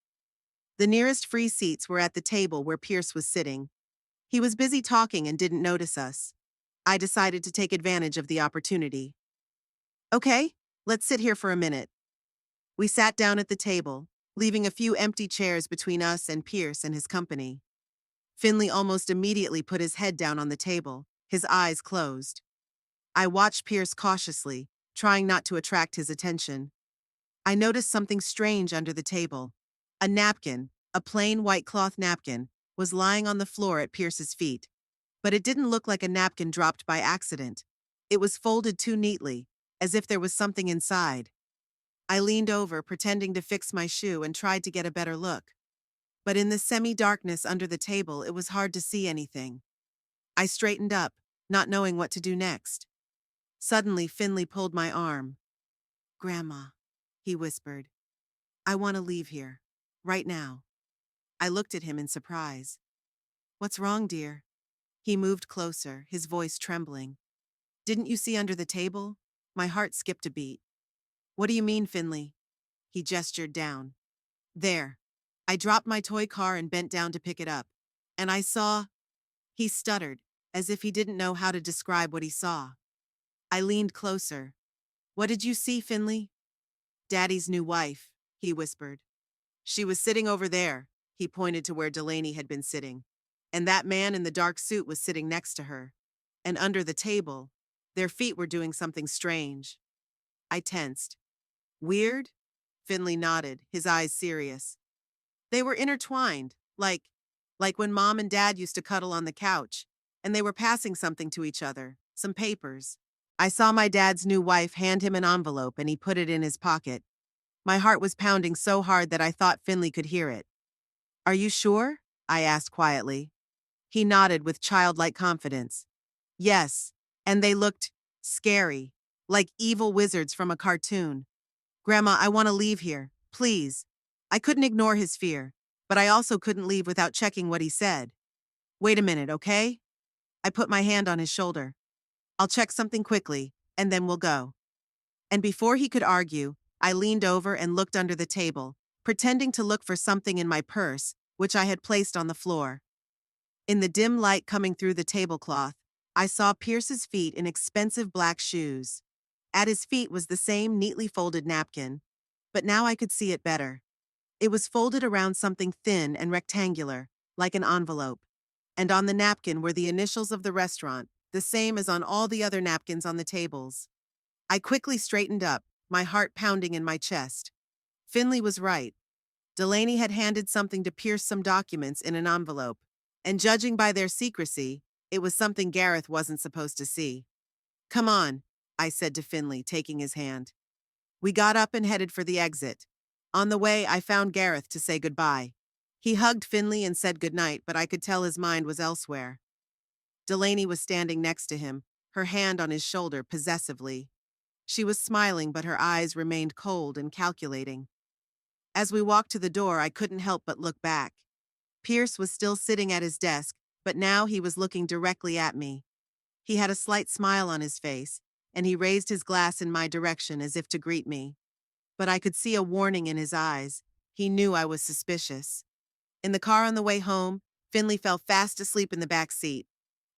The nearest free seats were at the table where Pierce was sitting. He was busy talking and didn't notice us. I decided to take advantage of the opportunity. Okay, let's sit here for a minute. We sat down at the table, leaving a few empty chairs between us and Pierce and his company. Finley almost immediately put his head down on the table, his eyes closed. I watched Pierce cautiously, trying not to attract his attention. I noticed something strange under the table. A napkin, a plain white cloth napkin, was lying on the floor at Pierce's feet. But it didn't look like a napkin dropped by accident. It was folded too neatly, as if there was something inside. I leaned over, pretending to fix my shoe, and tried to get a better look. But in the semi-darkness under the table, it was hard to see anything. I straightened up, not knowing what to do next. Suddenly, Finley pulled my arm. Grandma, he whispered. I want to leave here. Right now. I looked at him in surprise. What's wrong, dear? He moved closer, his voice trembling. Didn't you see under the table? My heart skipped a beat. What do you mean, Finley? He gestured down. There. I dropped my toy car and bent down to pick it up. And I saw... He stuttered, as if he didn't know how to describe what he saw. I leaned closer. What did you see, Finley? Daddy's new wife, he whispered. She was sitting over there, he pointed to where Delaney had been sitting. And that man in the dark suit was sitting next to her. And under the table, their feet were doing something strange. I tensed. Weird? Finley nodded, his eyes serious. They were intertwined, like when Mom and Dad used to cuddle on the couch, and they were passing something to each other, some papers. I saw my dad's new wife hand him an envelope and he put it in his pocket. My heart was pounding so hard that I thought Finley could hear it. Are you sure? I asked quietly. He nodded with childlike confidence. Yes, and they looked scary, like evil wizards from a cartoon. Grandma, I want to leave here, please. I couldn't ignore his fear, but I also couldn't leave without checking what he said. Wait a minute, okay? I put my hand on his shoulder. I'll check something quickly, and then we'll go. And before he could argue, I leaned over and looked under the table, pretending to look for something in my purse, which I had placed on the floor. In the dim light coming through the tablecloth, I saw Pierce's feet in expensive black shoes. At his feet was the same neatly folded napkin, but now I could see it better. It was folded around something thin and rectangular, like an envelope. And on the napkin were the initials of the restaurant, the same as on all the other napkins on the tables. I quickly straightened up, my heart pounding in my chest. Finley was right. Delaney had handed something to Pierce, some documents in an envelope. And judging by their secrecy, it was something Gareth wasn't supposed to see. Come on, I said to Finley, taking his hand. We got up and headed for the exit. On the way, I found Gareth to say goodbye. He hugged Finley and said goodnight, but I could tell his mind was elsewhere. Delaney was standing next to him, her hand on his shoulder possessively. She was smiling, but her eyes remained cold and calculating. As we walked to the door, I couldn't help but look back. Pierce was still sitting at his desk, but now he was looking directly at me. He had a slight smile on his face, and he raised his glass in my direction as if to greet me. But I could see a warning in his eyes. He knew I was suspicious. In the car on the way home, Finley fell fast asleep in the back seat.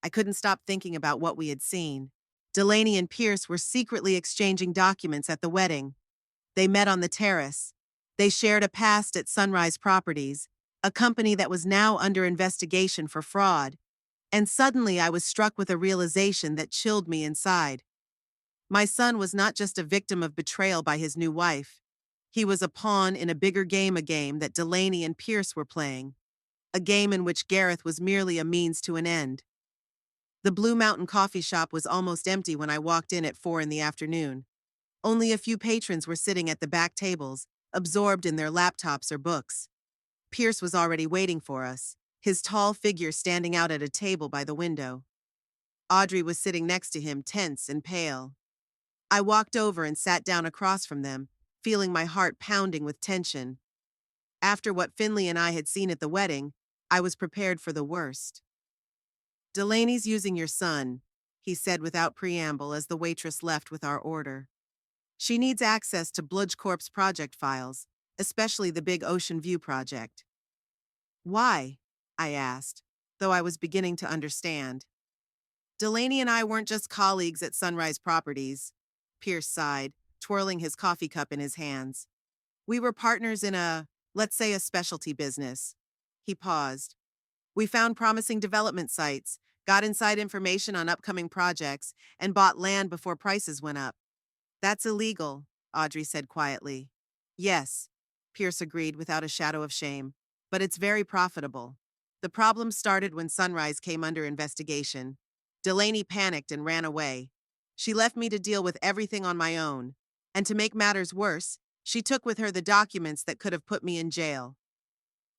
I couldn't stop thinking about what we had seen. Delaney and Pierce were secretly exchanging documents at the wedding. They met on the terrace. They shared a past at Sunrise Properties, a company that was now under investigation for fraud. And suddenly I was struck with a realization that chilled me inside. My son was not just a victim of betrayal by his new wife. He was a pawn in a bigger game, a game that Delaney and Pierce were playing. A game in which Gareth was merely a means to an end. The Blue Mountain coffee shop was almost empty when I walked in at 4 in the afternoon. Only a few patrons were sitting at the back tables, absorbed in their laptops or books. Pierce was already waiting for us, his tall figure standing out at a table by the window. Audrey was sitting next to him, tense and pale. I walked over and sat down across from them, feeling my heart pounding with tension. After what Finley and I had seen at the wedding, I was prepared for the worst. Delaney's using your son, he said without preamble as the waitress left with our order. She needs access to Bludge Corp's project files, especially the big Ocean View project. Why? I asked, though I was beginning to understand. Delaney and I weren't just colleagues at Sunrise Properties, Pierce sighed, twirling his coffee cup in his hands. We were partners in let's say a specialty business. He paused. We found promising development sites, got inside information on upcoming projects, and bought land before prices went up. That's illegal, Audrey said quietly. Yes, Pierce agreed without a shadow of shame, but it's very profitable. The problem started when Sunrise came under investigation. Delaney panicked and ran away. She left me to deal with everything on my own. And to make matters worse, she took with her the documents that could have put me in jail.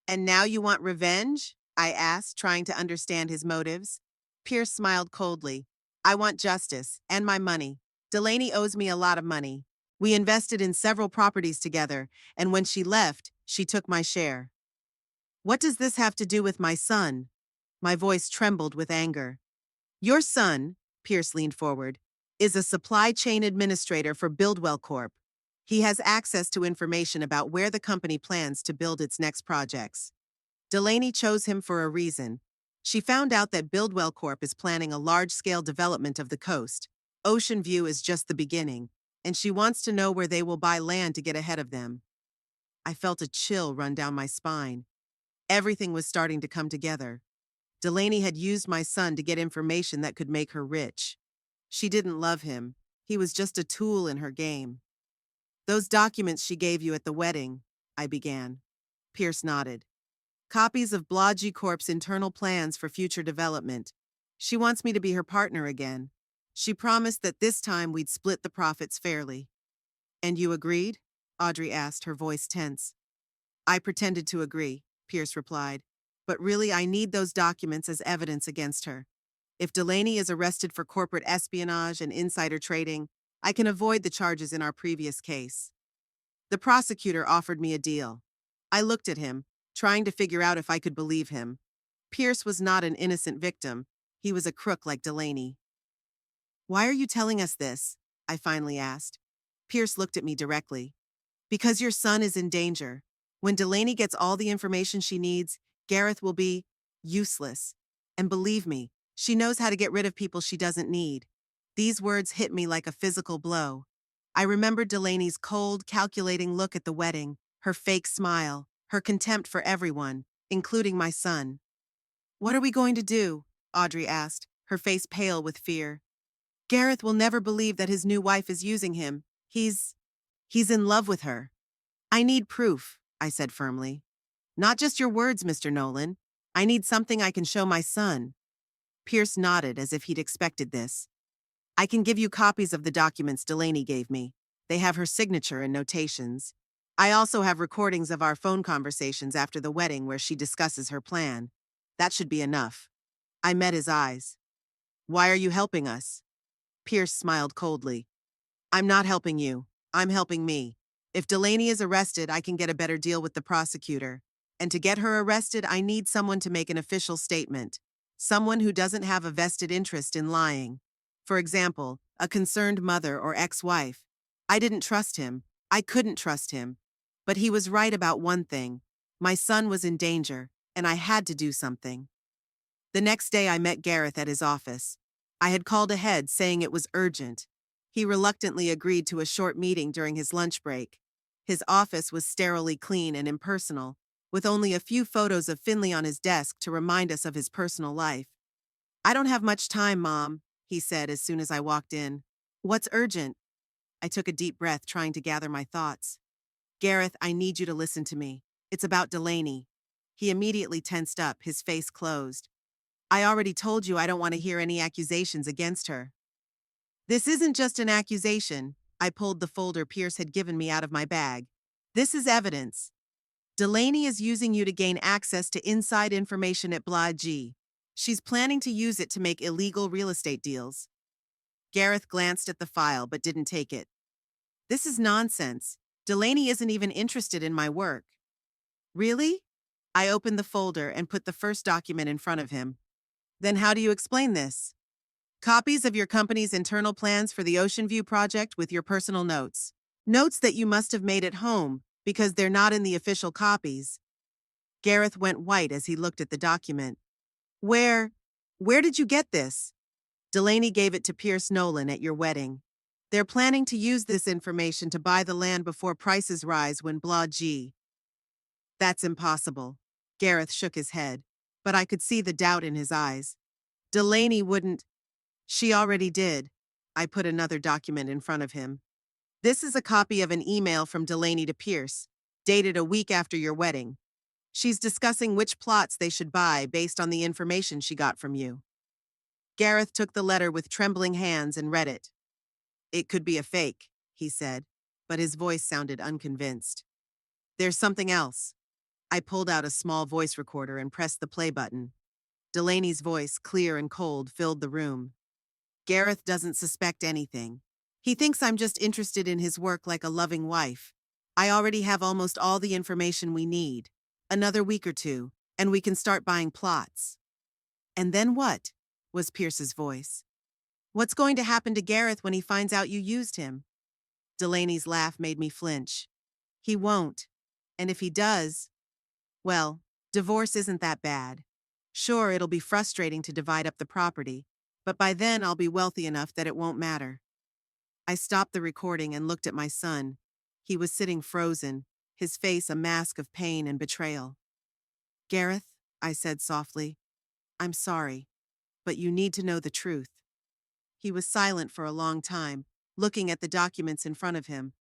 And now you want revenge? I asked, trying to understand his motives. Pierce smiled coldly. I want justice, and my money. Delaney owes me a lot of money. We invested in several properties together, and when she left, she took my share. What does this have to do with my son? My voice trembled with anger. Your son, Pierce leaned forward, is a supply chain administrator for Buildwell Corp. He has access to information about where the company plans to build its next projects. Delaney chose him for a reason. She found out that Buildwell Corp is planning a large-scale development of the coast. Ocean View is just the beginning. and she wants to know where they will buy land to get ahead of them. I felt a chill run down my spine. Everything was starting to come together. Delaney had used my son to get information that could make her rich. She didn't love him. He was just a tool in her game. Those documents she gave you at the wedding, I began. Pierce nodded. Copies of Blodgett Corp's internal plans for future development. She wants me to be her partner again. She promised that this time we'd split the profits fairly. And you agreed? Audrey asked, her voice tense. I pretended to agree, Pierce replied. But really, I need those documents as evidence against her. If Delaney is arrested for corporate espionage and insider trading, I can avoid the charges in our previous case. The prosecutor offered me a deal. I looked at him, trying to figure out if I could believe him. Pierce was not an innocent victim. He was a crook like Delaney. Why are you telling us this? I finally asked. Pierce looked at me directly. Because your son is in danger. When Delaney gets all the information she needs, Gareth will be useless. And believe me, she knows how to get rid of people she doesn't need. These words hit me like a physical blow. I remembered Delaney's cold, calculating look at the wedding, her fake smile, her contempt for everyone, including my son. What are we going to do? Audrey asked, her face pale with fear. Gareth will never believe that his new wife is using him. He's in love with her. I need proof, I said firmly. Not just your words, Mr. Nolan. I need something I can show my son. Pierce nodded as if he'd expected this. I can give you copies of the documents Delaney gave me. They have her signature and notations. I also have recordings of our phone conversations after the wedding where she discusses her plan. That should be enough. I met his eyes. Why are you helping us? Pierce smiled coldly. I'm not helping you. I'm helping me. If Delaney is arrested, I can get a better deal with the prosecutor. And to get her arrested, I need someone to make an official statement. Someone who doesn't have a vested interest in lying. For example, a concerned mother or ex-wife. I didn't trust him. I couldn't trust him. But he was right about one thing. My son was in danger, and I had to do something. The next day I met Gareth at his office. I had called ahead saying it was urgent. He reluctantly agreed to a short meeting during his lunch break. His office was sterilely clean and impersonal, with only a few photos of Finley on his desk to remind us of his personal life. I don't have much time, Mom, he said as soon as I walked in. What's urgent? I took a deep breath, trying to gather my thoughts. Gareth, I need you to listen to me. It's about Delaney. He immediately tensed up, his face closed. I already told you I don't want to hear any accusations against her. This isn't just an accusation. I pulled the folder Pierce had given me out of my bag. This is evidence. Delaney is using you to gain access to inside information at Blodgett. She's planning to use it to make illegal real estate deals. Gareth glanced at the file but didn't take it. This is nonsense. Delaney isn't even interested in my work. Really? I opened the folder and put the first document in front of him. Then how do you explain this? Copies of your company's internal plans for the Ocean View project with your personal notes. Notes that you must have made at home, because they're not in the official copies. Gareth went white as he looked at the document. Where did you get this? Delaney gave it to Pierce Nolan at your wedding. They're planning to use this information to buy the land before prices rise when Blodgett. That's impossible. Gareth shook his head, but I could see the doubt in his eyes. Delaney wouldn't. She already did. I put another document in front of him. This is a copy of an email from Delaney to Pierce, dated a week after your wedding. She's discussing which plots they should buy based on the information she got from you. Gareth took the letter with trembling hands and read it. It could be a fake, he said, but his voice sounded unconvinced. There's something else. I pulled out a small voice recorder and pressed the play button. Delaney's voice, clear and cold, filled the room. Gareth doesn't suspect anything. He thinks I'm just interested in his work like a loving wife. I already have almost all the information we need. Another week or two, and we can start buying plots. And then what? Was Pierce's voice. What's going to happen to Gareth when he finds out you used him? Delaney's laugh made me flinch. He won't. And if he does, well, divorce isn't that bad. Sure, it'll be frustrating to divide up the property, but by then I'll be wealthy enough that it won't matter. I stopped the recording and looked at my son. He was sitting frozen, his face a mask of pain and betrayal. Gareth, I said softly, I'm sorry, but you need to know the truth. He was silent for a long time, looking at the documents in front of him.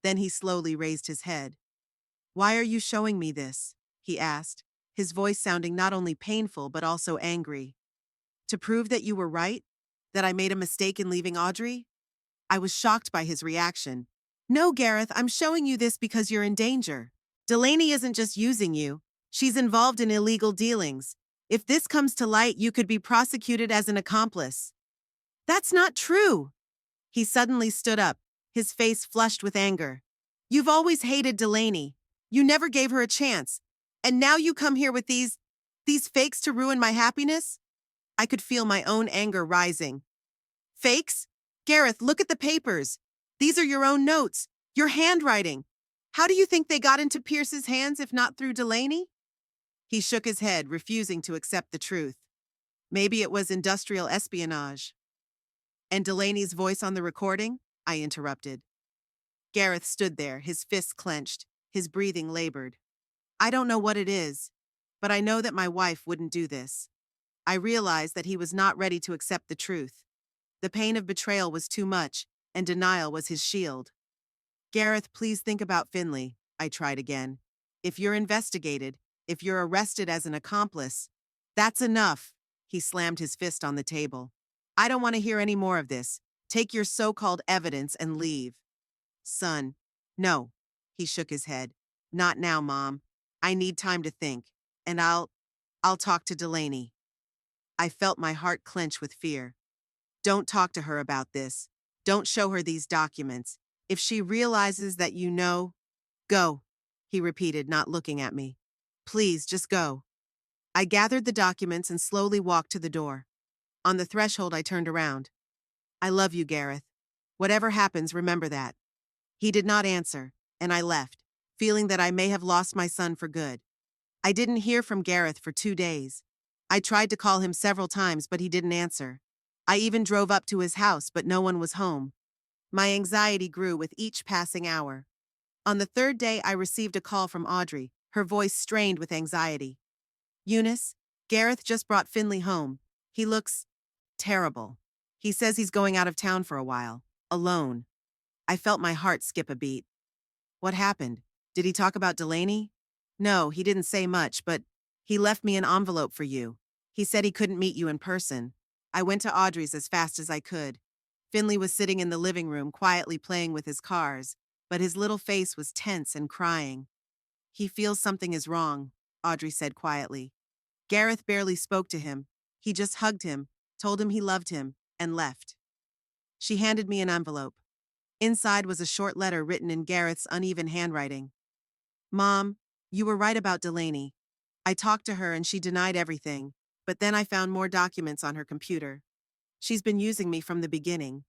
Then he slowly raised his head. Why are you showing me this? He asked, his voice sounding not only painful but also angry. To prove that you were right? That I made a mistake in leaving Audrey? I was shocked by his reaction. No, Gareth, I'm showing you this because you're in danger. Delaney isn't just using you. She's involved in illegal dealings. If this comes to light, you could be prosecuted as an accomplice. That's not true. He suddenly stood up, his face flushed with anger. You've always hated Delaney. You never gave her a chance. And now you come here with these fakes to ruin my happiness? I could feel my own anger rising. Fakes? Gareth, look at the papers. These are your own notes, your handwriting. How do you think they got into Pierce's hands if not through Delaney? He shook his head, refusing to accept the truth. Maybe it was industrial espionage. And Delaney's voice on the recording? I interrupted. Gareth stood there, his fists clenched, his breathing labored. I don't know what it is, but I know that my wife wouldn't do this. I realized that he was not ready to accept the truth. The pain of betrayal was too much, and denial was his shield. Gareth, please think about Finley, I tried again. If you're investigated, if you're arrested as an accomplice, that's enough. He slammed his fist on the table. I don't want to hear any more of this. Take your so-called evidence and leave. Son, no. He shook his head. Not now, Mom. I need time to think, and I'll talk to Delaney. I felt my heart clench with fear. Don't talk to her about this. Don't show her these documents. If she realizes that you know, go, he repeated, not looking at me. Please, just go. I gathered the documents and slowly walked to the door. On the threshold, I turned around. I love you, Gareth. Whatever happens, remember that. He did not answer, and I left, feeling that I may have lost my son for good. I didn't hear from Gareth for 2 days. I tried to call him several times, but he didn't answer. I even drove up to his house, but no one was home. My anxiety grew with each passing hour. On the 3rd day, I received a call from Audrey, her voice strained with anxiety. Eunice, Gareth just brought Finley home. He looks terrible. He says he's going out of town for a while, alone. I felt my heart skip a beat. What happened? Did he talk about Delaney? No, he didn't say much, but he left me an envelope for you. He said he couldn't meet you in person. I went to Audrey's as fast as I could. Finley was sitting in the living room, quietly playing with his cars, but his little face was tense and crying. He feels something is wrong, Audrey said quietly. Gareth barely spoke to him. He just hugged him, told him he loved him, and left. She handed me an envelope. Inside was a short letter written in Gareth's uneven handwriting. Mom, you were right about Delaney. I talked to her and she denied everything, but then I found more documents on her computer. She's been using me from the beginning.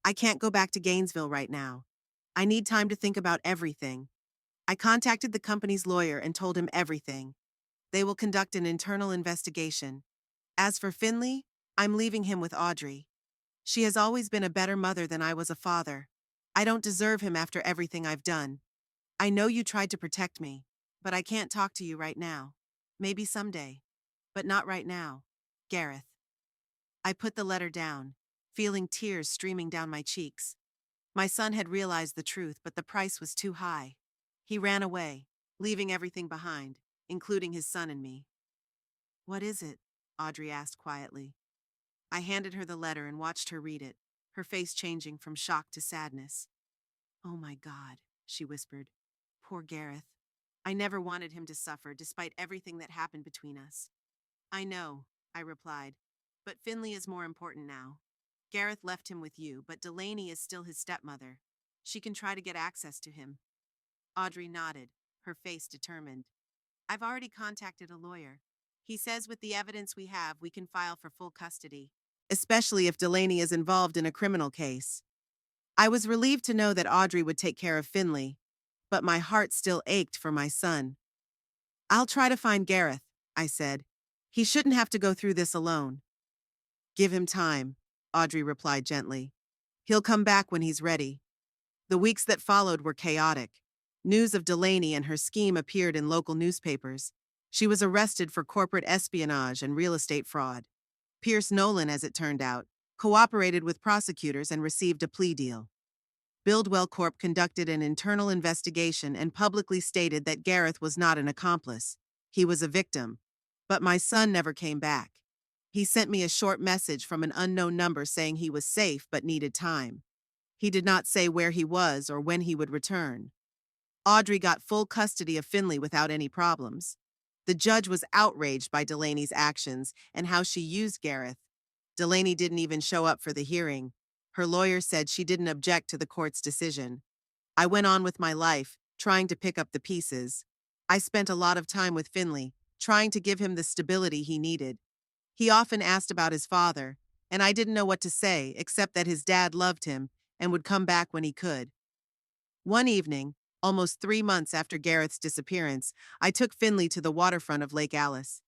I can't go back to Gainesville right now. I need time to think about everything. I contacted the company's lawyer and told him everything. They will conduct an internal investigation. As for Finley, I'm leaving him with Audrey. She has always been a better mother than I was a father. I don't deserve him after everything I've done. I know you tried to protect me, but I can't talk to you right now. Maybe someday, but not right now. Gareth. I put the letter down, feeling tears streaming down my cheeks. My son had realized the truth, but the price was too high. He ran away, leaving everything behind, including his son and me. What is it? Audrey asked quietly. I handed her the letter and watched her read it, her face changing from shock to sadness. Oh my God, she whispered. Poor Gareth. I never wanted him to suffer, despite everything that happened between us. I know, I replied, but Finley is more important now. Gareth left him with you, but Delaney is still his stepmother. She can try to get access to him. Audrey nodded, her face determined. I've already contacted a lawyer. He says with the evidence we have, we can file for full custody, especially if Delaney is involved in a criminal case. I was relieved to know that Audrey would take care of Finley, but my heart still ached for my son. I'll try to find Gareth, I said. He shouldn't have to go through this alone. Give him time, Audrey replied gently. He'll come back when he's ready. The weeks that followed were chaotic. News of Delaney and her scheme appeared in local newspapers. She was arrested for corporate espionage and real estate fraud. Pierce Nolan, as it turned out, cooperated with prosecutors and received a plea deal. Buildwell Corp conducted an internal investigation and publicly stated that Gareth was not an accomplice. He was a victim. But my son never came back. He sent me a short message from an unknown number saying he was safe but needed time. He did not say where he was or when he would return. Audrey got full custody of Finley without any problems. The judge was outraged by Delaney's actions and how she used Gareth. Delaney didn't even show up for the hearing. Her lawyer said she didn't object to the court's decision. I went on with my life, trying to pick up the pieces. I spent a lot of time with Finley, trying to give him the stability he needed. He often asked about his father, and I didn't know what to say except that his dad loved him and would come back when he could. One evening, almost 3 months after Gareth's disappearance, I took Finley to the waterfront of Lake Alice.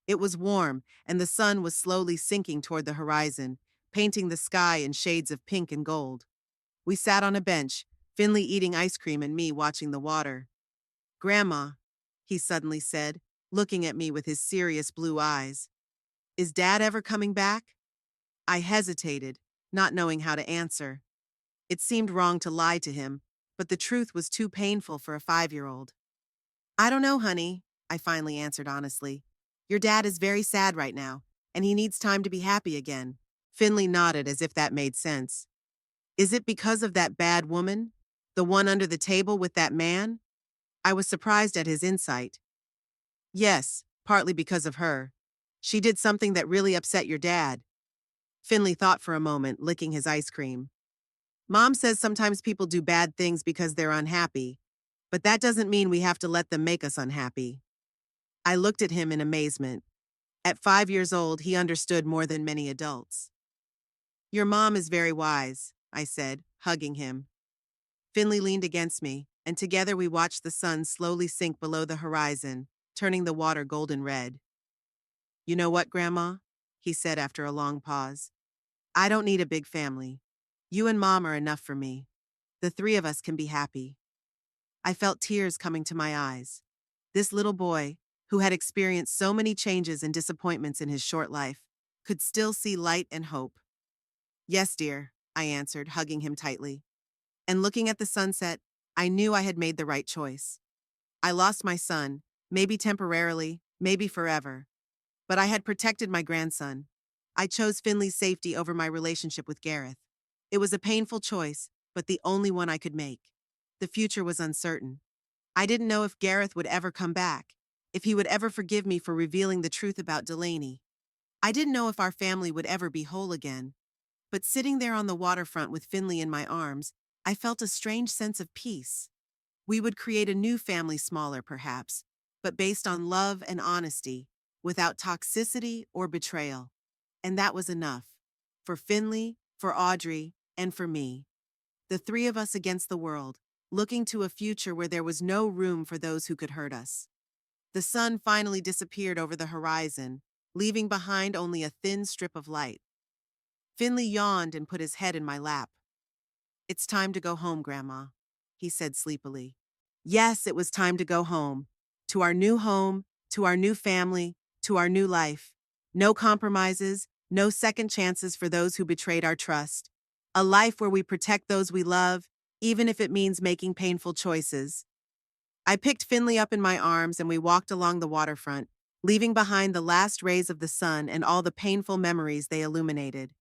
It was warm, and the sun was slowly sinking toward the horizon, painting the sky in shades of pink and gold. We sat on a bench, Finley eating ice cream and me watching the water. "Grandma," he suddenly said, looking at me with his serious blue eyes, "is Dad ever coming back?" I hesitated, not knowing how to answer. It seemed wrong to lie to him, but the truth was too painful for a 5-year-old. "I don't know, honey," I finally answered honestly. "Your dad is very sad right now, and he needs time to be happy again." Finley nodded as if that made sense. "Is it because of that bad woman? The one under the table with that man?" I was surprised at his insight. "Yes, partly because of her. She did something that really upset your dad." Finley thought for a moment, licking his ice cream. "Mom says sometimes people do bad things because they're unhappy, but that doesn't mean we have to let them make us unhappy." I looked at him in amazement. At 5 years old, he understood more than many adults. "Your mom is very wise," I said, hugging him. Finley leaned against me, and together we watched the sun slowly sink below the horizon, turning the water golden red. "You know what, Grandma?" he said after a long pause. "I don't need a big family. You and Mom are enough for me. The three of us can be happy." I felt tears coming to my eyes. This little boy, who had experienced so many changes and disappointments in his short life, could still see light and hope. "Yes, dear," I answered, hugging him tightly. And looking at the sunset, I knew I had made the right choice. I lost my son, maybe temporarily, maybe forever. But I had protected my grandson. I chose Finley's safety over my relationship with Gareth. It was a painful choice, but the only one I could make. The future was uncertain. I didn't know if Gareth would ever come back, if he would ever forgive me for revealing the truth about Delaney. I didn't know if our family would ever be whole again. But sitting there on the waterfront with Finley in my arms, I felt a strange sense of peace. We would create a new family, smaller perhaps, but based on love and honesty, without toxicity or betrayal. And that was enough. For Finley, for Audrey, and for me. The three of us against the world, looking to a future where there was no room for those who could hurt us. The sun finally disappeared over the horizon, leaving behind only a thin strip of light. Finley yawned and put his head in my lap. "It's time to go home, Grandma," he said sleepily. Yes, it was time to go home. To our new home, to our new family, to our new life. No compromises, no second chances for those who betrayed our trust. A life where we protect those we love, even if it means making painful choices. I picked Finley up in my arms and we walked along the waterfront, leaving behind the last rays of the sun and all the painful memories they illuminated.